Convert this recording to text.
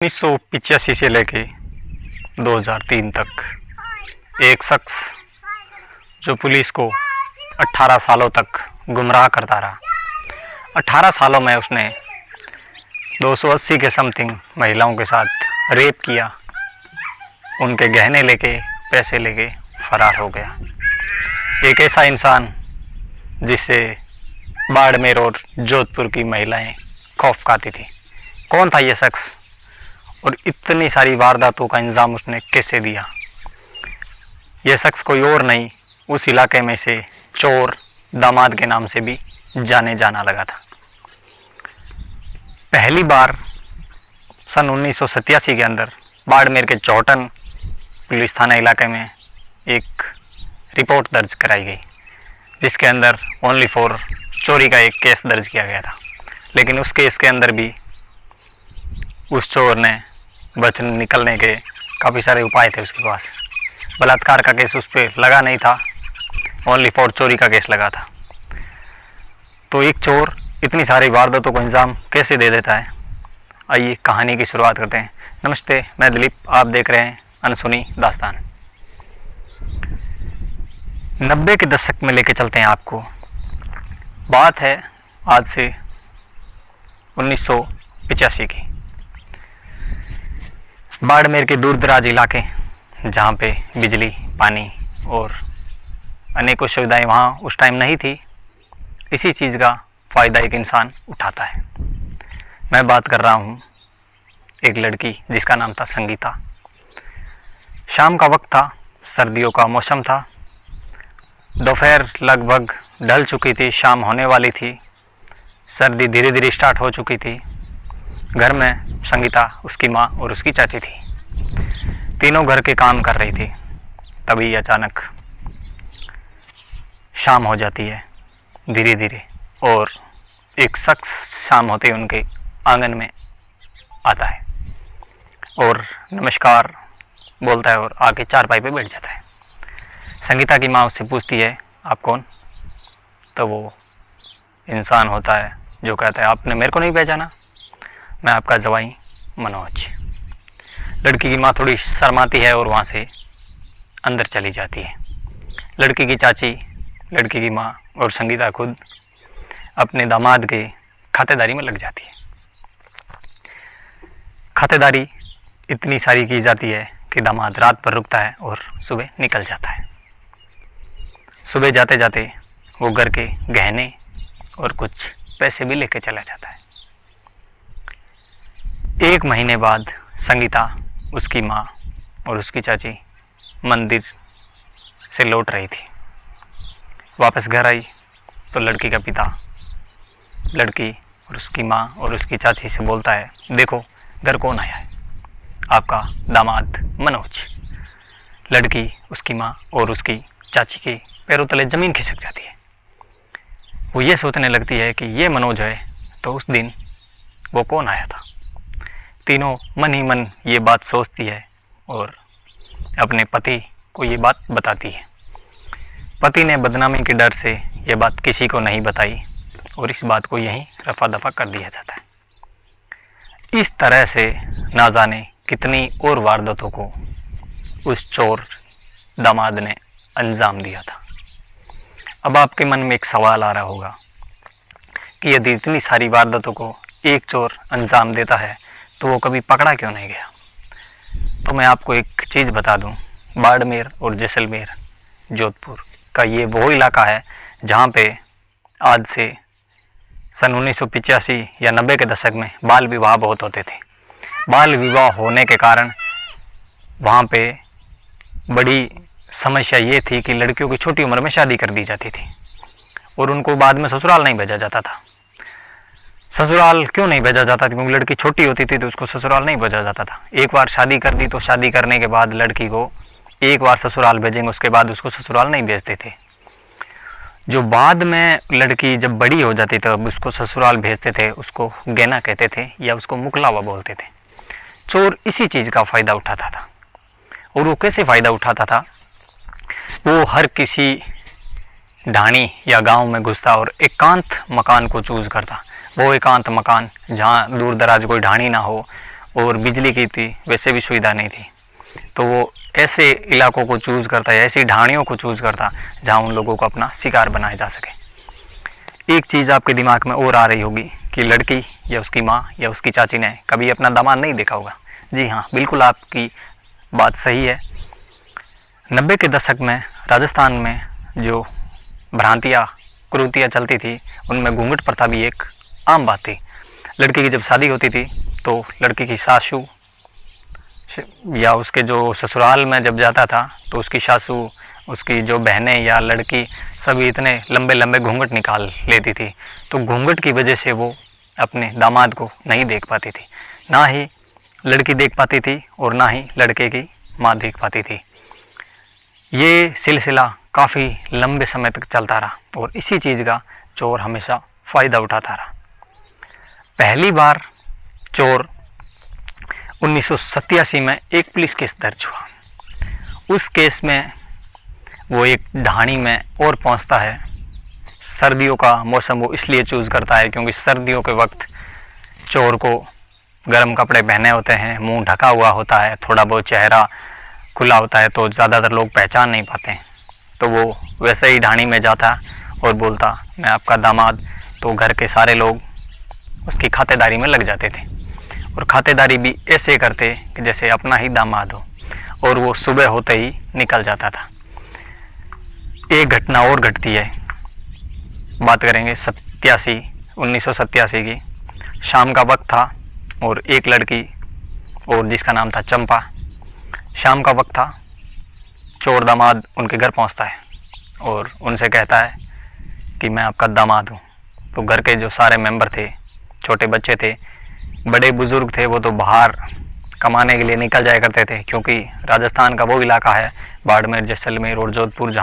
1985 से लेके 2003 तक एक शख्स जो पुलिस को 18 सालों तक गुमराह करता रहा। 18 सालों में उसने 280 के समथिंग महिलाओं के साथ रेप किया, उनके गहने लेके पैसे लेके फरार हो गया। एक ऐसा इंसान जिससे बाड़मेर और जोधपुर की महिलाएं खौफ खाती थी। कौन था ये शख्स और इतनी सारी वारदातों का इंजाम उसने कैसे दिया? यह शख्स कोई और नहीं, उस इलाके में से चोर दामाद के नाम से भी जाने जाना लगा था। पहली बार सन 1987 के अंदर बाड़मेर के चौटन पुलिस थाना इलाके में एक रिपोर्ट दर्ज कराई गई, जिसके अंदर ओनली फॉर चोरी का एक केस दर्ज किया गया था। लेकिन उस केस के अंदर भी उस चोर ने बचने निकलने के काफ़ी सारे उपाय थे उसके पास। बलात्कार का केस उस पर लगा नहीं था, ओनली फॉर चोरी का केस लगा था। तो एक चोर इतनी सारी वारदातों को इंजाम कैसे दे देता है? आइए कहानी की शुरुआत करते हैं। नमस्ते, मैं दिलीप, आप देख रहे हैं अनसुनी दास्तान। 90 के दशक में लेके चलते हैं आपको। बात है आज से 1985 की। बाड़मेर के दूर दराज इलाके जहाँ पे बिजली, पानी और अनेकों सुविधाएं वहाँ उस टाइम नहीं थी, इसी चीज़ का फ़ायदा एक इंसान उठाता है। मैं बात कर रहा हूँ एक लड़की जिसका नाम था संगीता। शाम का वक्त था, सर्दियों का मौसम था, दोपहर लगभग ढल चुकी थी, शाम होने वाली थी, सर्दी धीरे धीरे स्टार्ट हो चुकी थी। घर में संगीता, उसकी माँ और उसकी चाची थी। तीनों घर के काम कर रही थी। तभी अचानक शाम हो जाती है धीरे धीरे, और एक शख्स शाम होते ही उनके आंगन में आता है और नमस्कार बोलता है और आके चारपाई पे बैठ जाता है। संगीता की माँ उससे पूछती है, आप कौन? तो वो इंसान होता है जो कहता है, आपने मेरे को नहीं पहचाना, मैं आपका जवाई मनोज। लड़की की माँ थोड़ी शर्माती है और वहाँ से अंदर चली जाती है। लड़की की चाची, लड़की की माँ और संगीता खुद अपने दामाद के खातेदारी में लग जाती है। खातेदारी इतनी सारी की जाती है कि दामाद रात भर रुकता है और सुबह निकल जाता है। सुबह जाते जाते वो घर के गहने और कुछ पैसे भी लेके चला जाता है। 1 महीने बाद संगीता, उसकी माँ और उसकी चाची मंदिर से लौट रही थी। वापस घर आई तो लड़की का पिता लड़की और उसकी माँ और उसकी चाची से बोलता है, देखो घर कौन आया है, आपका दामाद मनोज। लड़की, उसकी माँ और उसकी चाची के पैरों तले ज़मीन खिसक जाती है। वो ये सोचने लगती है कि ये मनोज है तो उस दिन वो कौन आया था। तीनों मन ही मन ये बात सोचती है और अपने पति को ये बात बताती है। पति ने बदनामी के डर से ये बात किसी को नहीं बताई और इस बात को यहीं रफा दफा कर दिया जाता है। इस तरह से ना जाने कितनी और वारदातों को उस चोर दामाद ने अंजाम दिया था। अब आपके मन में एक सवाल आ रहा होगा कि यदि इतनी सारी वारदातों को एक चोर अंजाम देता है तो वो कभी पकड़ा क्यों नहीं गया? तो मैं आपको एक चीज़ बता दूं, बाड़मेर और जैसलमेर, जोधपुर का ये वो इलाका है जहाँ पे आज से सन 1985 या 90 के दशक में बाल विवाह बहुत होते थे। बाल विवाह होने के कारण वहाँ पे बड़ी समस्या ये थी कि लड़कियों की छोटी उम्र में शादी कर दी जाती थी और उनको बाद में ससुराल नहीं भेजा जाता था। ससुराल क्यों नहीं भेजा जाता था? क्योंकि लड़की छोटी होती थी तो उसको ससुराल नहीं भेजा जाता था। एक बार शादी कर दी तो शादी करने के बाद लड़की को एक बार ससुराल भेजेंगे, उसके बाद उसको ससुराल नहीं भेजते थे। जो बाद में लड़की जब बड़ी हो जाती तब उसको ससुराल भेजते थे, उसको गहना कहते थे या उसको मुकलावा बोलते थे। चोर इसी चीज़ का फ़ायदा उठाता था। और वो कैसे फ़ायदा उठाता था? वो हर किसी ढाणी या गांव में घुसता और एकांत मकान को चूज़ करता। वो एकांत मकान जहाँ दूर दराज कोई ढाणी ना हो और बिजली की थी वैसे भी सुविधा नहीं थी। तो वो ऐसे इलाकों को चूज़ करता है, ऐसी ढाणियों को चूज़ करता जहाँ उन लोगों को अपना शिकार बनाया जा सके। एक चीज़ आपके दिमाग में और आ रही होगी कि लड़की या उसकी माँ या उसकी चाची ने कभी अपना दामाद नहीं देखा होगा। जी हाँ, बिल्कुल आपकी बात सही है। 90 के दशक में राजस्थान में जो भ्रांतियाँ कुरीतियाँ चलती थी उनमें घूंघट प्रथा भी एक आम बात थी। लड़की की जब शादी होती थी तो लड़की की सासू या उसके जो ससुराल में जब जाता था तो उसकी सासू, उसकी जो बहनें या लड़की सभी इतने लंबे लंबे घूंघट निकाल लेती थी। तो घूंघट की वजह से वो अपने दामाद को नहीं देख पाती थी, ना ही लड़की देख पाती थी और ना ही लड़के की माँ देख पाती थी। ये सिलसिला काफ़ी लंबे समय तक चलता रहा और इसी चीज़ का चोर हमेशा फ़ायदा उठाता रहा। पहली बार चोर 1987 में एक पुलिस केस दर्ज हुआ। उस केस में वो एक ढाणी में और पहुंचता है। सर्दियों का मौसम वो इसलिए चूज़ करता है क्योंकि सर्दियों के वक्त चोर को गर्म कपड़े पहने होते हैं, मुंह ढका हुआ होता है, थोड़ा बहुत चेहरा खुला होता है, तो ज़्यादातर लोग पहचान नहीं पाते हैं। तो वो वैसे ही ढाणी में जाता और बोलता मैं आपका दामाद। तो घर के सारे लोग उसकी खातेदारी में लग जाते थे और खातेदारी भी ऐसे करते कि जैसे अपना ही दामाद हो, और वो सुबह होते ही निकल जाता था। एक घटना और घटती है, बात करेंगे 1987 की। शाम का वक्त था और एक लड़की और जिसका नाम था चंपा, शाम का वक्त था, चोर दामाद उनके घर पहुंचता है और उनसे कहता है कि मैं आपका दामाद हूँ। तो घर के जो सारे मेंबर थे, छोटे बच्चे थे, बड़े बुजुर्ग थे, वो तो बाहर कमाने के लिए निकल जाया करते थे क्योंकि राजस्थान का वो इलाका है, बाड़मेर, जैसलमेर और जोधपुर, जहाँ